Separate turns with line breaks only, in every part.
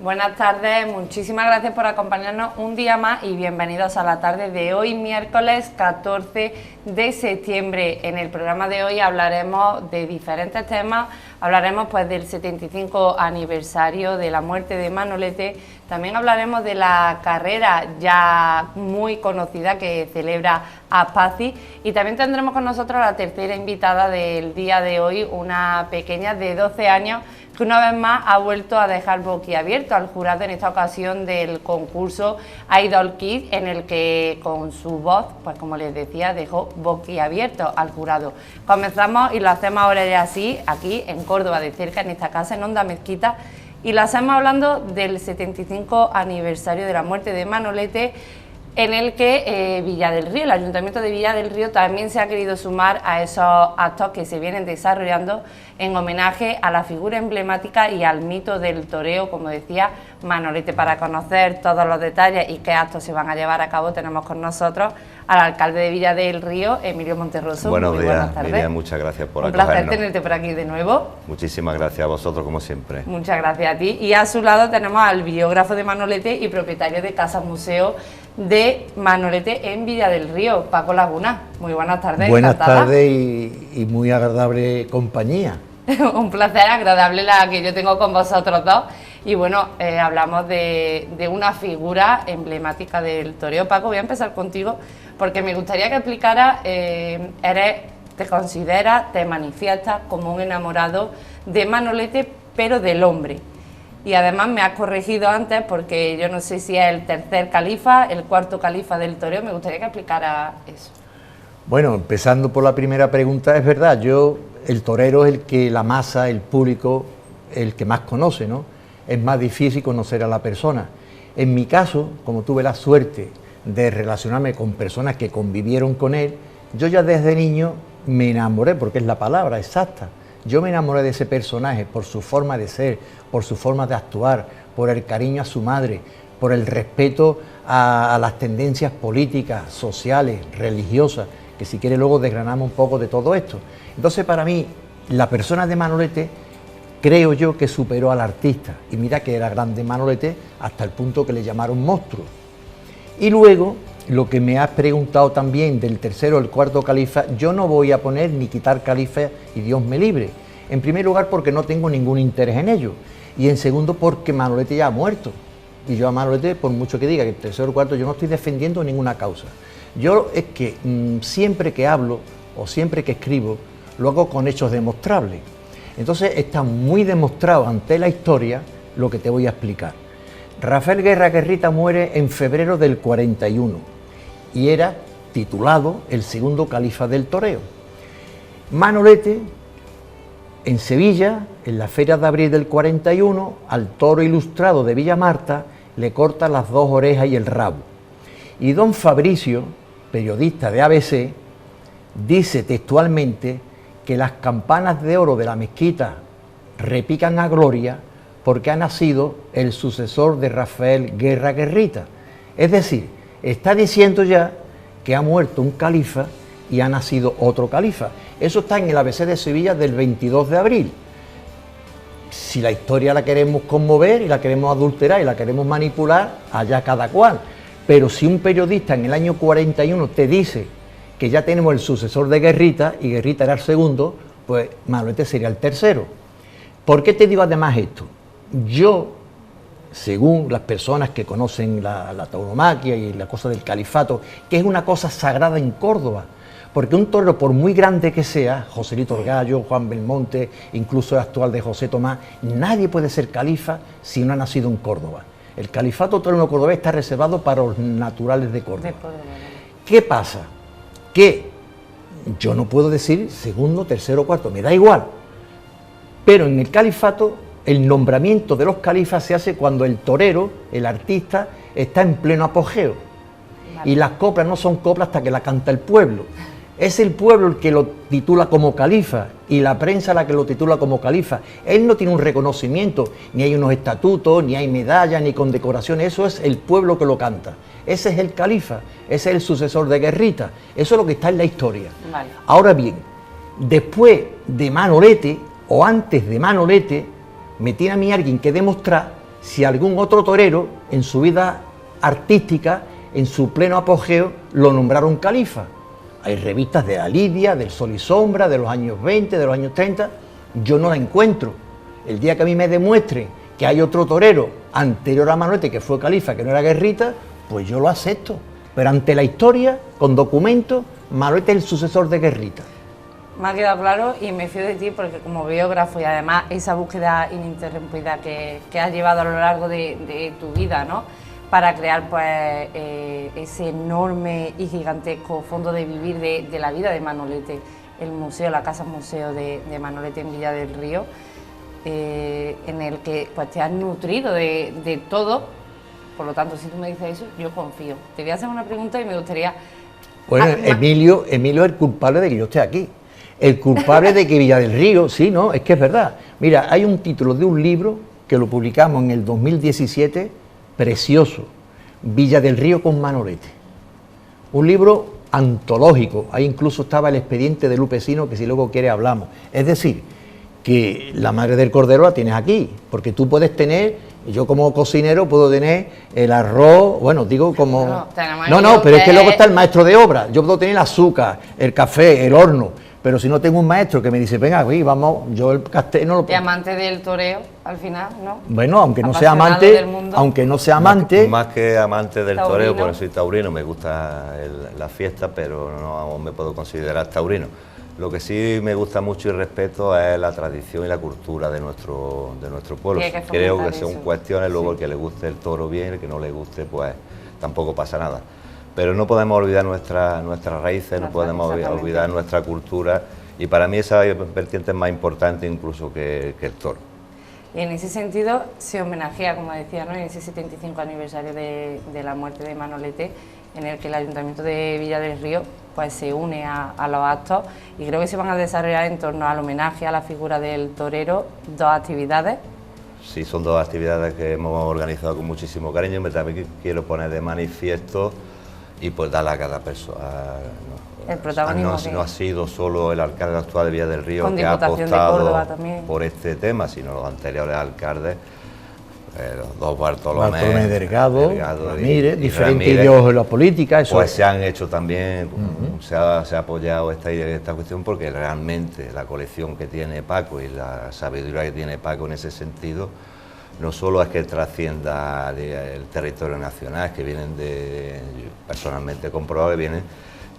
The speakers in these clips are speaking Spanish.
Buenas tardes, muchísimas gracias por acompañarnos un día más y bienvenidos a la tarde de hoy, miércoles 14 de septiembre. En el programa de hoy hablaremos de diferentes temas, hablaremos pues del 75 aniversario de la muerte de Manolete, también hablaremos de la carrera ya muy conocida que celebra Aspaci y también tendremos con nosotros a la tercera invitada del día de hoy, una pequeña de 12 años que una vez más ha vuelto a dejar boquiabierto al jurado en esta ocasión del concurso Idol Kids, en el que con su voz, pues como les decía, dejó boquiabierto al jurado. Comenzamos y lo hacemos ahora ya así, aquí en Córdoba, de cerca, en esta casa, en Onda Mezquita, y lo hacemos hablando del 75 aniversario de la muerte de Manolete, en el que Villa del Río, el Ayuntamiento de Villa del Río también se ha querido sumar a esos actos que se vienen desarrollando en homenaje a la figura emblemática y al mito del toreo, como decía Manolete. Para conocer todos los detalles y qué actos se van a llevar a cabo, tenemos con nosotros al alcalde de Villa del Río, Emilio Monterroso.
Buenos días,
buenas tardes.
Miriam, muchas gracias por
acogernos. Un placer tenerte por aquí de nuevo.
Muchísimas gracias a vosotros, como siempre.
Muchas gracias a ti. Y a su lado tenemos al biógrafo de Manolete y propietario de Casa Museo de Manolete en Villa del Río, Paco Laguna. Muy buenas tardes.
Buenas tardes y muy agradable compañía.
Un placer, agradable la que yo tengo con vosotros dos. Y bueno, hablamos de una figura emblemática del toreo. Paco, voy a empezar contigo porque me gustaría que explicara, te consideras, te manifiestas como un enamorado de Manolete, pero del hombre. Y además me has corregido antes porque yo no sé si es el tercer califa, el cuarto califa del toreo. Me gustaría que explicara eso.
Bueno, empezando por la primera pregunta, es verdad, el torero es el que la masa, el público, el que más conoce, ¿no? Es más difícil conocer a la persona. En mi caso, como tuve la suerte de relacionarme con personas que convivieron con él, yo ya desde niño me enamoré, porque es la palabra exacta. Yo me enamoré de ese personaje por su forma de ser, por su forma de actuar, por el cariño a su madre, por el respeto a las tendencias políticas, sociales, religiosas, que si quiere luego desgranamos un poco de todo esto. Entonces, para mí, la persona de Manolete, creo yo que superó al artista. Y mira que era grande Manolete hasta el punto que le llamaron monstruo. Y luego, lo que me has preguntado también del tercero o el cuarto califa, yo no voy a poner ni quitar califa y Dios me libre. En primer lugar porque no tengo ningún interés en ello. Y en segundo porque Manolete ya ha muerto. Y yo a Manolete, por mucho que diga que el tercero o el cuarto, yo no estoy defendiendo ninguna causa. Yo es que siempre que hablo o siempre que escribo, lo hago con hechos demostrables. Entonces está muy demostrado ante la historia lo que te voy a explicar. Rafael Guerra Guerrita muere en febrero del 41 y era titulado el segundo califa del toreo. Manolete, en Sevilla, en la Feria de Abril del 41, al toro ilustrado de Villa Marta, le corta las dos orejas y el rabo. Y don Fabricio, periodista de ABC, dice textualmente que las campanas de oro de la mezquita repican a gloria porque ha nacido el sucesor de Rafael Guerra Guerrita. Es decir, está diciendo ya que ha muerto un califa y ha nacido otro califa. Eso está en el ABC de Sevilla del 22 de abril. Si la historia la queremos conmover y la queremos adulterar y la queremos manipular, allá cada cual. Pero si un periodista en el año 41 te dice que ya tenemos el sucesor de Guerrita y Guerrita era el segundo, pues Manolete sería el tercero. ¿Por qué te digo además esto? Yo, según las personas que conocen la tauromaquia y la cosa del califato, que es una cosa sagrada en Córdoba, porque un torero, por muy grande que sea, Joselito Orgallo, Juan Belmonte, incluso el actual de José Tomás, nadie puede ser califa si no ha nacido en Córdoba. El califato torero cordobés está reservado para los naturales de Córdoba. ¿Qué pasa? Que yo no puedo decir segundo, tercero, cuarto, me da igual. Pero en el califato, el nombramiento de los califas se hace cuando el torero, el artista, está en pleno apogeo. Vale. Y las coplas no son coplas hasta que la canta el pueblo. Es el pueblo el que lo titula como califa y la prensa la que lo titula como califa. Él no tiene un reconocimiento, ni hay unos estatutos, ni hay medallas, ni condecoraciones. Eso es el pueblo que lo canta. Ese es el califa, ese es el sucesor de Guerrita. Eso es lo que está en la historia. Vale. Ahora bien, después de Manolete, o antes de Manolete, me tiene a mí alguien que demostrar si algún otro torero en su vida artística, en su pleno apogeo, lo nombraron califa. Hay revistas de la Lidia, del Sol y Sombra, de los años 20, de los años 30, yo no la encuentro. El día que a mí me demuestren que hay otro torero anterior a Manolete que fue califa, que no era Guerrita, pues yo lo acepto. Pero ante la historia, con documentos, Manolete es el sucesor de Guerrita.
Me ha quedado claro y me fío de ti porque como biógrafo y además esa búsqueda ininterrumpida que has llevado a lo largo de tu vida, ¿no?, para crear pues ese enorme y gigantesco fondo de vivir de la vida de Manolete, el museo, la casa museo de Manolete en Villa del Río, en el que pues te has nutrido de todo. Por lo tanto, si tú me dices eso, yo confío. Te voy a hacer una pregunta y me gustaría...
Bueno, Emilio es el culpable de que yo esté aquí. El culpable de que Villa del Río, sí, no, es que es verdad. Mira, hay un título de un libro que lo publicamos en el 2017, precioso, Villa del Río con Manolete. Un libro antológico, ahí incluso estaba el expediente de Lupecino, que si luego quiere hablamos. Es decir, que la madre del cordero la tienes aquí, porque tú puedes tener, yo como cocinero puedo tener el arroz, bueno, digo como... No, pero es que luego está el maestro de obra, yo puedo tener el azúcar, el café, el horno, pero si no tengo un maestro que me dice, venga, aquí, vamos, yo el castell no lo puedo...
Y amante del toreo, al final, ¿no?
Bueno, aunque no sea amante,
Más que amante del
taurino.
toreo, porque soy taurino, me gusta la fiesta, pero no me puedo considerar taurino. Lo que sí me gusta mucho y respeto es la tradición y la cultura de nuestro pueblo. Creo que son cuestiones, luego el que le guste el toro bien, el que no le guste, pues tampoco pasa nada. Pero no podemos olvidar nuestras raíces, no podemos olvidar nuestra cultura, y para mí esa vertiente es más importante incluso que el toro.
Y en ese sentido se homenajea, como decía, ¿no?, en ese 75 aniversario de la muerte de Manolete, en el que el Ayuntamiento de Villa del Río pues se une a los actos, y creo que se van a desarrollar en torno al homenaje a la figura del torero dos actividades.
Sí, son dos actividades que hemos organizado con muchísimo cariño. También quiero poner de manifiesto y pues darle a cada persona.
El protagonismo
no ha sido solo el alcalde actual de Villa del Río
con
que ha
apostado
por este tema, sino los anteriores alcaldes, los dos Bartolomé
Delgado, Ramírez, diferentes ideólogos en la política. Eso
pues se han hecho también, se ha apoyado esta cuestión, porque realmente la colección que tiene Paco y la sabiduría que tiene Paco en ese sentido, no solo es que trascienda el territorio nacional, es que vienen personalmente comprobado que vienen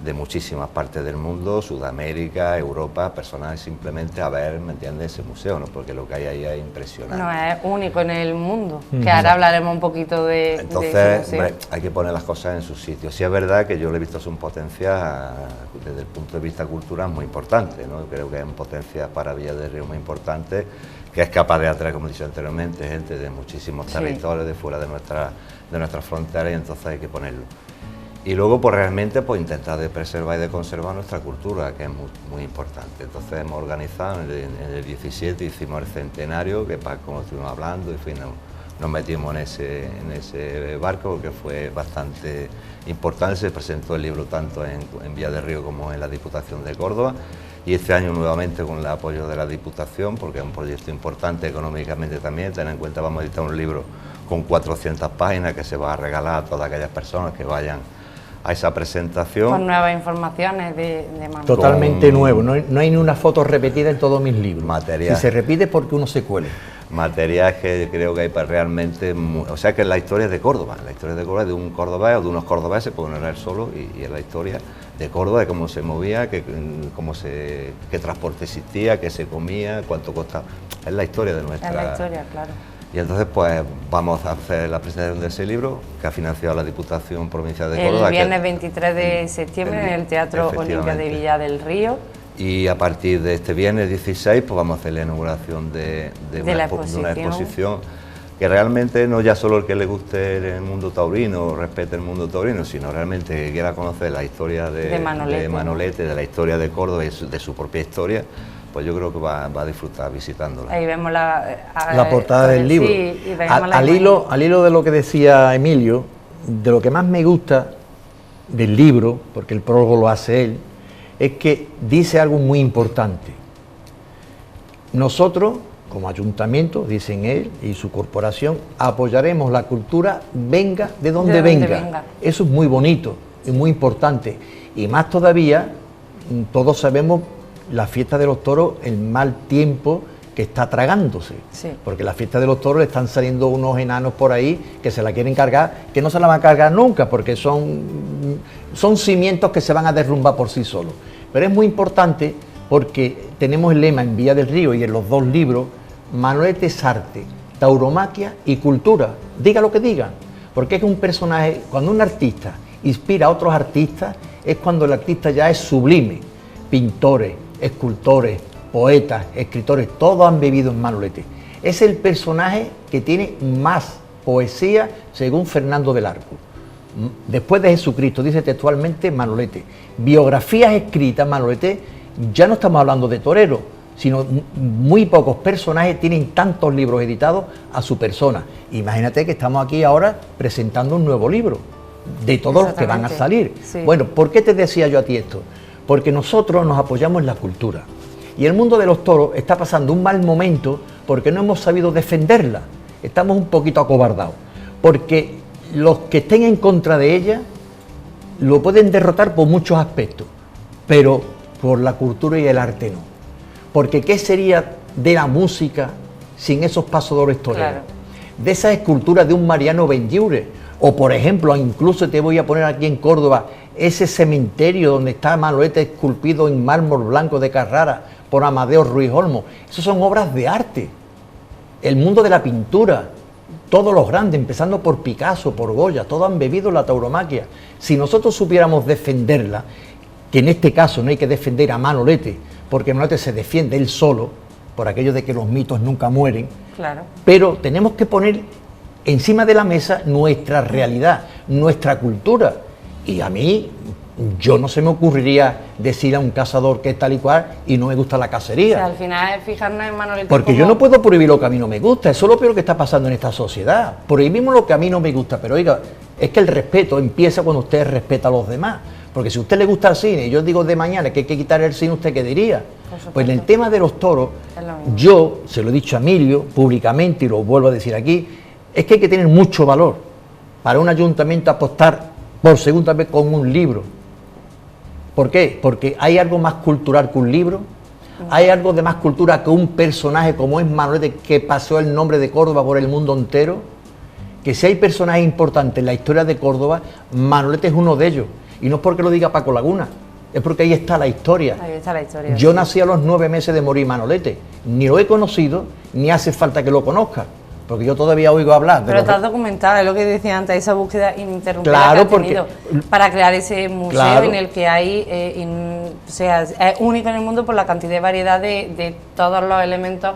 de muchísimas partes del mundo, Sudamérica, Europa, personas simplemente a ver, ¿me entiendes?, ese museo, ¿no?, porque lo que hay ahí es impresionante.
No, es único en el mundo, que ahora hablaremos un poquito de
Entonces,
ese museo.
hombre, hay que poner las cosas en su sitio. Sí es verdad que yo le he visto su potencia desde el punto de vista cultural muy importante, ¿no? Creo que es un potencia para Villa del Río muy importante, que es capaz de atraer, como he dicho anteriormente, gente de muchísimos territorios, de fuera de nuestras fronteras, y entonces hay que ponerlo. Y luego, pues realmente, pues intentar de preservar y de conservar nuestra cultura, que es muy importante. Entonces hemos organizado, en el 17 hicimos el centenario, que como estuvimos hablando, y nos metimos en ese barco, porque fue bastante importante. Se presentó el libro tanto en Villa del Río como en la Diputación de Córdoba, y este año nuevamente con el apoyo de la Diputación, porque es un proyecto importante económicamente también. Ten en cuenta, vamos a editar un libro con 400 páginas que se va a regalar a todas aquellas personas que vayan a esa presentación.
Con nuevas informaciones de Manolete.
Totalmente nuevo, no hay ni una foto repetida en todos mis libros.
Material.
Si se repite es porque uno se cuele.
Material que creo que hay para realmente... o sea, que la historia es de Córdoba, la historia de Córdoba es de un cordobés o de unos cordobeses, porque no era él solo, y es la historia de Córdoba, de cómo se movía, qué transporte existía, qué se comía, cuánto costaba. Es la historia de nuestra...
Es la historia, claro.
Y entonces pues vamos a hacer la presentación de ese libro, que ha financiado la Diputación Provincial de Córdoba.
El viernes 23 de septiembre en el Teatro Olimpia de Villa del Río.
Y a partir de este viernes 16 pues vamos a hacer la inauguración de una exposición que realmente no ya solo el que le guste el mundo taurino o respete el mundo taurino, sino realmente que quiera conocer la historia de Manolete, de la historia de Córdoba y de su propia historia, pues yo creo que va a disfrutar visitándola.
Ahí vemos
la portada del libro.
Sí, y
al hilo de lo que decía Emilio, de lo que más me gusta del libro, porque el prólogo lo hace él, es que dice algo muy importante. Nosotros, como ayuntamiento, dicen él y su corporación, apoyaremos la cultura, venga de donde venga. Eso es muy bonito y muy importante. Y más todavía, todos sabemos la fiesta de los toros, el mal tiempo que está tragándose. Sí. Porque la fiesta de los toros le están saliendo unos enanos por ahí que se la quieren cargar, que no se la van a cargar nunca, porque son cimientos que se van a derrumbar por sí solos. Pero es muy importante porque tenemos el lema en Villa del Río y en los 2 libros, Manolete es arte, tauromaquia y cultura. Diga lo que diga, porque es que un personaje, cuando un artista inspira a otros artistas, es cuando el artista ya es sublime. Pintores, escultores, poetas, escritores, todos han vivido en Manolete. Es el personaje que tiene más poesía según Fernando del Arco. Después de Jesucristo, dice textualmente Manolete. Biografías escritas, Manolete, ya no estamos hablando de torero, sino muy pocos personajes tienen tantos libros editados a su persona. Imagínate que estamos aquí ahora presentando un nuevo libro, de todos los que van a salir. Sí. Bueno, ¿por qué te decía yo a ti esto? Porque nosotros nos apoyamos en la cultura. Y el mundo de los toros está pasando un mal momento porque no hemos sabido defenderla. Estamos un poquito acobardados. Porque los que estén en contra de ella lo pueden derrotar por muchos aspectos, pero por la cultura y el arte no. Porque ¿qué sería de la música sin esos pasadores toreros? Claro. De esa escultura de un Mariano Benlliure. O por ejemplo, incluso te voy a poner aquí en Córdoba, ese cementerio donde está Manolete esculpido en mármol blanco de Carrara por Amadeo Ruiz Olmo. Esas son obras de arte. El mundo de la pintura, todos los grandes, empezando por Picasso, por Goya, todos han bebido la tauromaquia. Si nosotros supiéramos defenderla, que en este caso no hay que defender a Manolete, porque Manolete se defiende él solo, por aquello de que los mitos nunca mueren, claro. Pero tenemos que poner encima de la mesa nuestra realidad, nuestra cultura. Y a mí, yo no se me ocurriría decir a un cazador que es tal y cual y no me gusta la cacería.
O sea, al final es fijarnos en Manolete.
Porque como... yo no puedo prohibir lo que a mí no me gusta, eso es lo peor que está pasando en esta sociedad. Prohibimos lo que a mí no me gusta, pero oiga, es que el respeto empieza cuando usted respeta a los demás. Porque si a usted le gusta el cine y yo digo de mañana que hay que quitar el cine, ¿usted qué diría? Pues en el tema de los toros, yo se lo he dicho a Emilio públicamente y lo vuelvo a decir aquí, es que hay que tener mucho valor para un ayuntamiento apostar por segunda vez con un libro. ¿Por qué? Porque hay algo más cultural que un libro, hay algo de más cultura que un personaje como es Manolete, que pasó el nombre de Córdoba por el mundo entero, que si hay personajes importantes en la historia de Córdoba, Manolete es uno de ellos. Y no es porque lo diga Paco Laguna, es porque ahí está la historia.
Ahí está la historia.
Yo nací a los 9 meses de morir Manolete, ni lo he conocido, ni hace falta que lo conozca. Porque yo todavía oigo hablar.
Pero estás documentada, es lo que decía antes, esa búsqueda ininterrumpida claro, que has tenido para crear ese museo claro. En el que hay, o sea, es único en el mundo por la cantidad de variedad de todos los elementos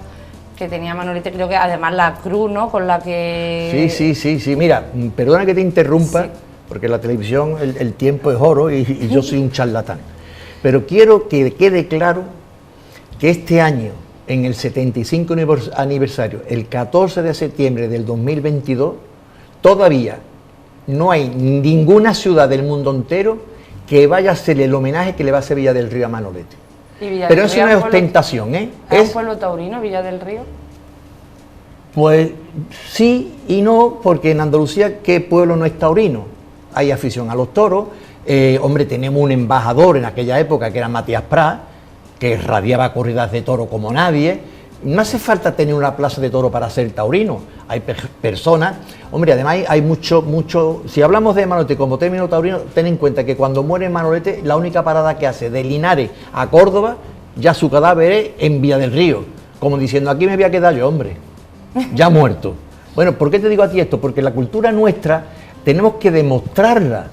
que tenía Manolete. Creo que además la cruz, ¿no? Con la que...
Sí, mira, perdona que te interrumpa, sí. Porque en la televisión el tiempo es oro y yo soy un charlatán. Pero quiero que quede claro que este año, en el 75 aniversario, el 14 de septiembre del 2022, todavía no hay ninguna ciudad del mundo entero que vaya a hacer el homenaje que le va a hacer Villa del Río a Manolete. Pero eso no es ostentación, ¿eh?
¿Es un pueblo taurino, Villa del Río?
Pues sí y no, porque en Andalucía, ¿qué pueblo no es taurino? Hay afición a los toros. Hombre, tenemos un embajador en aquella época que era Matías Prat, que radiaba corridas de toro como nadie. No hace falta tener una plaza de toro para ser taurino. Hay personas, hombre, además hay mucho. Si hablamos de Manolete como término taurino, ten en cuenta que cuando muere Manolete, la única parada que hace de Linares a Córdoba, ya su cadáver es en Villa del Río, como diciendo, aquí me voy a quedar yo, hombre, ya muerto. Bueno, ¿por qué te digo a ti esto? Porque la cultura nuestra tenemos que demostrarla,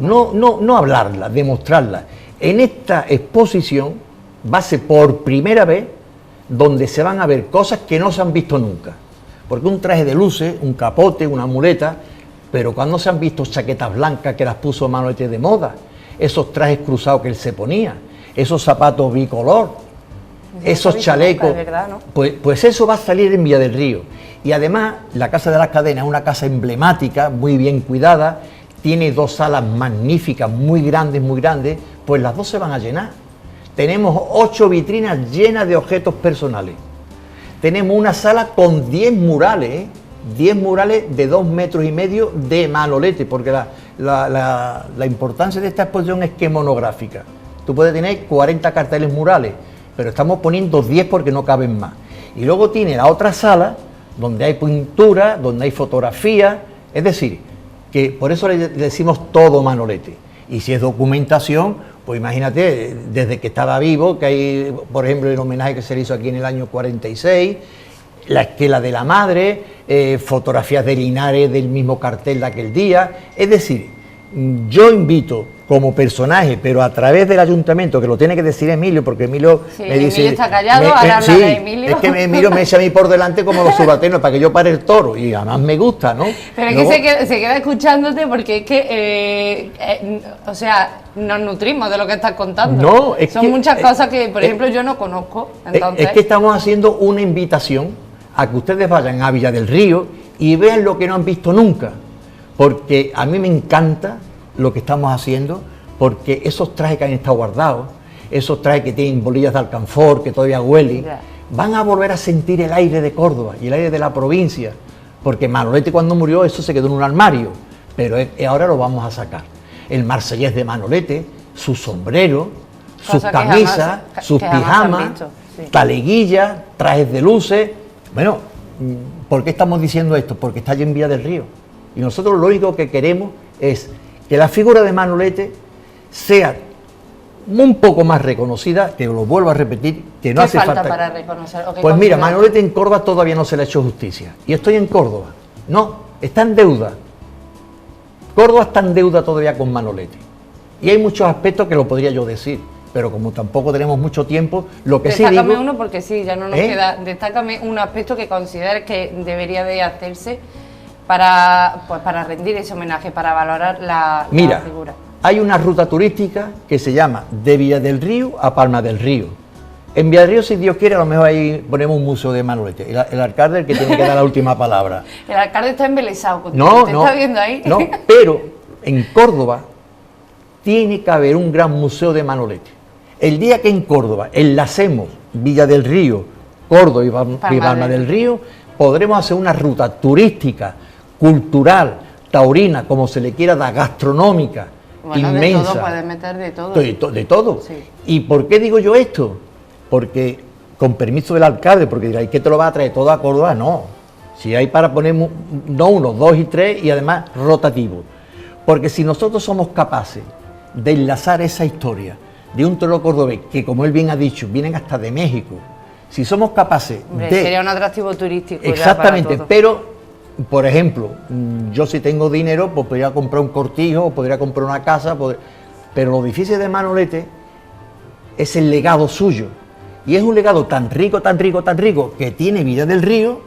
no hablarla, demostrarla. En esta exposición va a ser por primera vez donde se van a ver cosas que no se han visto nunca. Porque un traje de luces, un capote, una muleta, pero cuando se han visto chaquetas blancas que las puso Manolete de moda, esos trajes cruzados que él se ponía, esos zapatos bicolor, esos chalecos,
verdad, ¿no?
Pues eso va a salir en Villa del Río. Y además la Casa de las Cadenas es una casa emblemática, muy bien cuidada, tiene 2 salas magníficas, muy grandes, pues las 2 se van a llenar. Tenemos 8 vitrinas llenas de objetos personales. tenemos una sala con 10 murales, 10 murales de 2,5 metros de Manolete, porque la importancia de esta exposición es que es monográfica. Tú puedes tener 40 carteles murales, pero estamos poniendo 10 porque no caben más. Y luego tiene la otra sala, donde hay pintura, donde hay fotografía, es decir, que por eso le decimos todo Manolete. Y si es documentación, pues imagínate, desde que estaba vivo, que hay, por ejemplo, el homenaje que se le hizo aquí en el año 46, la esquela de la madre, fotografías de Linares del mismo cartel de aquel día. Es decir, yo invito como personaje, pero a través del ayuntamiento, que lo tiene que decir Emilio, porque Emilio me dice...
Emilio está callado, ahora habla de Emilio.
Es que Emilio me echa a mí por delante como los subalternos para que yo pare el toro, y además me gusta, ¿no?
Pero es
luego,
que se queda escuchándote porque es que, o sea, nos nutrimos de lo que estás contando.
No, es
Son
que,
muchas cosas que, por ejemplo, yo no conozco. Entonces...
Es que estamos haciendo una invitación a que ustedes vayan a Villa del Río y vean lo que no han visto nunca, porque a mí me encanta lo que estamos haciendo, porque esos trajes que han estado guardados, esos trajes que tienen bolillas de alcanfor, que todavía huelen, van a volver a sentir el aire de Córdoba y el aire de la provincia, porque Manolete cuando murió eso se quedó en un armario, pero ahora lo vamos a sacar. El marsellés de Manolete, su sombrero, sus camisas, sus pijamas, taleguillas, trajes de luces. Bueno, ¿por qué estamos diciendo esto? Porque está allí en Villa del Río. Y nosotros lo único que queremos es que la figura de Manolete sea un poco más reconocida, que lo vuelvo a repetir, que no hace falta
para reconocer.
Pues mira, Manolete en Córdoba todavía no se le ha hecho justicia. Y estoy en Córdoba. No, está en deuda. Córdoba está en deuda todavía con Manolete. Y hay muchos aspectos que lo podría yo decir, pero como tampoco tenemos mucho tiempo, lo que sí digo...
Destácame uno porque sí, ya no nos queda... Destácame un aspecto que consideres que debería de hacerse para rendir ese homenaje, para valorar la figura.
Hay una ruta turística que se llama de Villa del Río a Palma del Río. En Villa del Río, si Dios quiere, a lo mejor ahí ponemos un museo de Manolete. El alcalde es el que tiene que dar la última palabra.
El alcalde está embelesado contigo.
No,
¿Te está viendo ahí?
No, pero en Córdoba tiene que haber un gran museo de Manolete. El día que en Córdoba enlacemos Villa del Río, Córdoba y Palma del Río, podremos hacer una ruta turística, cultural, taurina, como se le quiera dar, gastronómica,
bueno,
inmensa.
De todo, puedes meter de todo.
De todo. Sí. ¿Y por qué digo yo esto? Porque, con permiso del alcalde, porque dirá, ¿y qué te lo va a traer todo a Córdoba? No. Si hay para poner, no 1, 2 y 3, y además rotativo. Porque si nosotros somos capaces de enlazar esa historia de un toro cordobés, que como él bien ha dicho, vienen hasta de México, si somos capaces de...
Sería un atractivo turístico.
Exactamente, ya para pero... Por ejemplo, yo si tengo dinero, pues podría comprar un cortijo, podría comprar una casa, pero lo difícil de Manolete es el legado suyo. Y es un legado tan rico, tan rico, tan rico, que tiene Villa del Río,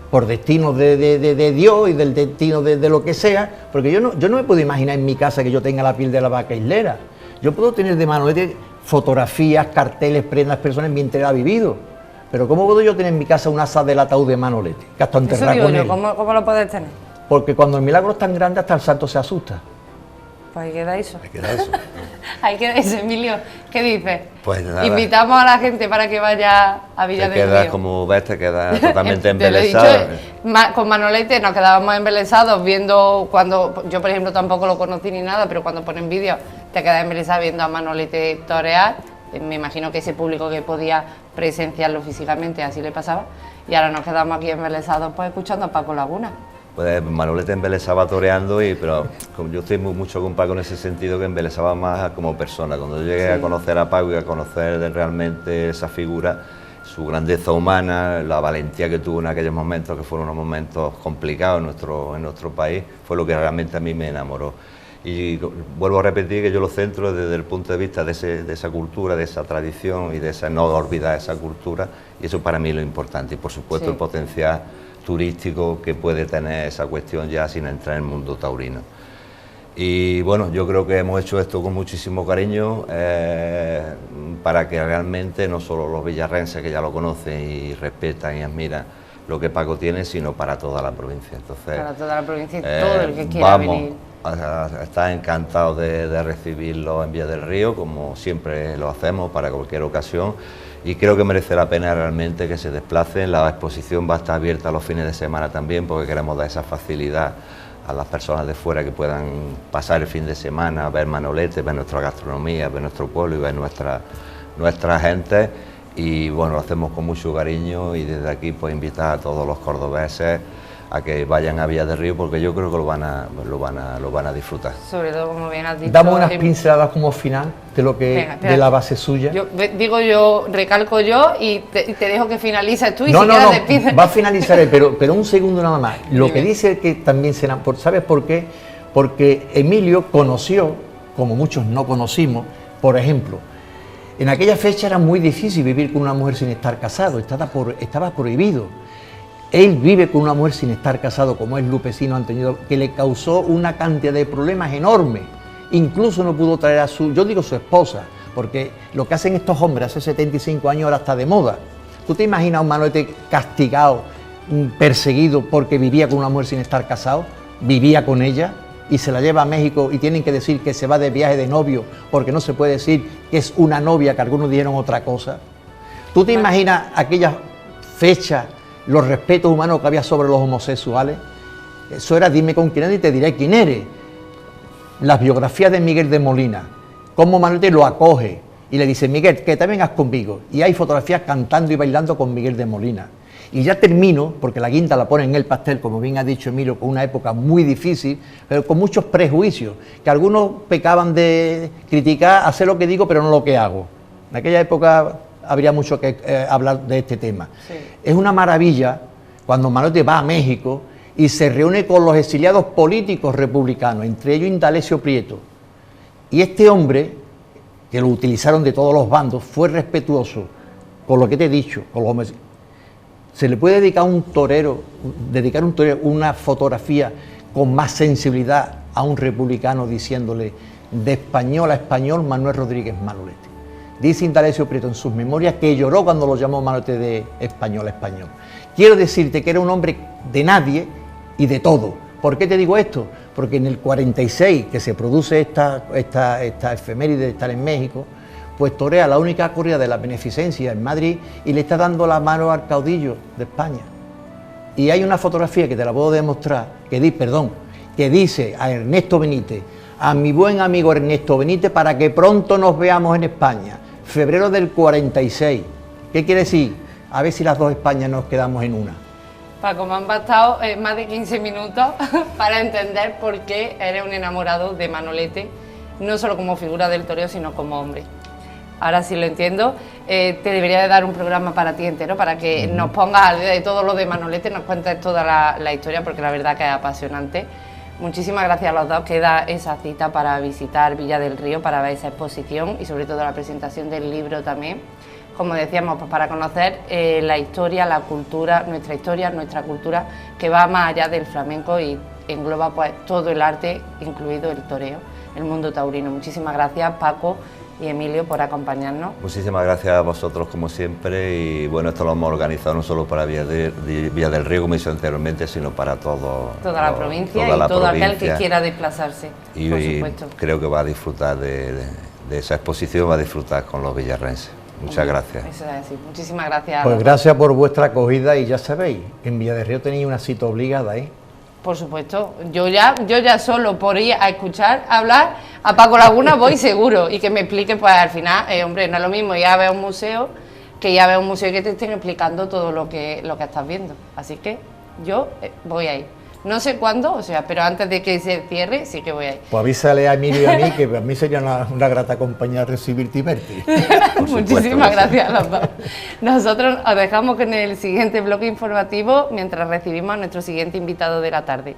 por destino de Dios y del destino de lo que sea, porque yo no me puedo imaginar en mi casa que yo tenga la piel de la vaca islera. Yo puedo tener de Manolete fotografías, carteles, prendas, personas mientras él ha vivido. Pero ¿cómo puedo yo tener en mi casa un asa del ataúd de Manolete? Que hasta enterrar con él.
¿Cómo lo puedes tener?
Porque cuando el milagro es tan grande, hasta el santo se asusta.
Pues ahí queda eso.
Ahí queda eso.
Ahí queda eso, Emilio. ¿Qué dices?
Pues nada.
Invitamos a la gente para que vaya a Villa del Río.
Como ves, te quedas totalmente embelesado.
Con Manolete nos quedábamos embelesados viendo cuando... Yo, por ejemplo, tampoco lo conocí ni nada, pero cuando ponen vídeos te quedas embelesado viendo a Manolete torear. Me imagino que ese público que podía presenciarlo físicamente así le pasaba, y ahora nos quedamos aquí embelesados pues escuchando a Paco Laguna.
Pues Manolete embelesaba toreando, pero como yo estoy mucho con Paco en ese sentido, que embelesaba más como persona. Cuando yo llegué a conocer a Paco y a conocer realmente esa figura, su grandeza humana, la valentía que tuvo en aquellos momentos, que fueron unos momentos complicados en nuestro país, fue lo que realmente a mí me enamoró. Y vuelvo a repetir que yo lo centro desde el punto de vista de esa cultura, de esa tradición y de esa no olvidar esa cultura, y eso para mí es lo importante. Y por supuesto el potencial turístico que puede tener esa cuestión ya sin entrar en el mundo taurino. Y bueno, yo creo que hemos hecho esto con muchísimo cariño para que realmente no solo los villarrenses, que ya lo conocen y respetan y admiran lo que Paco tiene, sino para toda la provincia. Entonces,
para toda la provincia y todo el que quiera venir.
Está encantado de recibirlo en Villa del Río, como siempre lo hacemos para cualquier ocasión, y creo que merece la pena realmente que se desplacen. La exposición va a estar abierta los fines de semana también, porque queremos dar esa facilidad a las personas de fuera que puedan pasar el fin de semana, ver Manolete, ver nuestra gastronomía, ver nuestro pueblo y ver nuestra gente. Y bueno, lo hacemos con mucho cariño, y desde aquí pues invitar a todos los cordobeses a que vayan a Villar del Río, porque yo creo que lo van a disfrutar.
Sobre todo, como bien has dicho...
Damos unas pinceladas como final de lo que
Venga,
de la base suya.
Recalco yo y te dejo que finalices tú y
No,
si
no,
quieres
no,
despides.
va a finalizar él, pero un segundo nada más. Lo
Dime.
que dice que también será, ¿sabes por qué? Porque Emilio conoció, como muchos no conocimos, por ejemplo, en aquella fecha era muy difícil vivir con una mujer sin estar casado, estaba prohibido. Él vive con una mujer sin estar casado, como es Lupecino Antoñito, que le causó una cantidad de problemas enormes. Incluso no pudo traer a su esposa, porque lo que hacen estos hombres hace 75 años ahora está de moda. ¿Tú te imaginas a un Manolete castigado, perseguido porque vivía con una mujer sin estar casado? Vivía con ella y se la lleva a México y tienen que decir que se va de viaje de novio, porque no se puede decir que es una novia, que algunos dijeron otra cosa. ¿Tú te imaginas aquella fecha, los respetos humanos que había sobre los homosexuales? Eso era dime con quién eres y te diré quién eres. Las biografías de Miguel de Molina, cómo Manolete lo acoge y le dice: Miguel, que te vengas conmigo. Y hay fotografías cantando y bailando con Miguel de Molina. Y ya termino, porque la guinda la ponen en el pastel, como bien ha dicho Emilio, con una época muy difícil, pero con muchos prejuicios, que algunos pecaban de criticar, hacer lo que digo, pero no lo que hago. En aquella época habría mucho que hablar de este tema. Sí. Es una maravilla cuando Manolete va a México y se reúne con los exiliados políticos republicanos, entre ellos Indalecio Prieto. Y este hombre, que lo utilizaron de todos los bandos, fue respetuoso con lo que te he dicho, con los homosexuales. Se le puede dedicar a un torero una fotografía con más sensibilidad a un republicano, diciéndole: de español a español, Manuel Rodríguez Manolete. Dice Indalecio Prieto en sus memorias que lloró cuando lo llamó Manolete de español a español. Quiero decirte que era un hombre de nadie y de todo. ¿Por qué te digo esto? Porque en el 46, que se produce esta efeméride de estar en México, pues torea la única corrida de la beneficencia en Madrid y le está dando la mano al caudillo de España. Y hay una fotografía que te la puedo demostrar, que dice a Ernesto Benítez: a mi buen amigo Ernesto Benítez, para que pronto nos veamos en España. Febrero del 46. ¿Qué quiere decir? A ver si las dos Españas nos quedamos en una.
Paco, me han bastado más de 15 minutos para entender por qué eres un enamorado de Manolete, no solo como figura del toreo, sino como hombre. Ahora sí lo entiendo. Te debería de dar un programa para ti entero, para que nos pongas al día de todo lo de Manolete, nos cuentes toda la historia, porque la verdad que es apasionante. Muchísimas gracias a los dos. Queda esa cita para visitar Villar del Río, para ver esa exposición y sobre todo la presentación del libro también. Como decíamos, pues para conocer la historia, la cultura, nuestra cultura, que va más allá del flamenco y engloba pues todo el arte, incluido el toreo, el mundo taurino. Muchísimas gracias, Paco y Emilio, por acompañarnos.
Muchísimas gracias a vosotros, como siempre, y bueno, esto lo hemos organizado no solo para Villar del Río, como he dicho anteriormente, sino para toda la provincia y todo aquel que quiera desplazarse, por supuesto. Creo que va a disfrutar de esa exposición, va a disfrutar con los villarrenses. Muchas gracias. Eso es así. Muchísimas gracias.
Pues gracias por vuestra acogida, y ya sabéis, en Villar del Río tenéis una cita obligada, ¿eh?
Por supuesto, yo ya solo por ir a escuchar hablar a Paco Laguna voy seguro, y que me explique, pues al final, hombre, no es lo mismo ir a ver un museo que ir a ver un museo y que te estén explicando todo lo que estás viendo. Así que yo voy a ir. No sé cuándo, o sea, pero antes de que se cierre, sí que voy a ir.
Pues avísale a Emilio y a mí, que a mí sería una grata compañía recibirte y verte.
Muchísimas gracias a los dos. Nosotros os dejamos con el siguiente bloque informativo mientras recibimos a nuestro siguiente invitado de la tarde.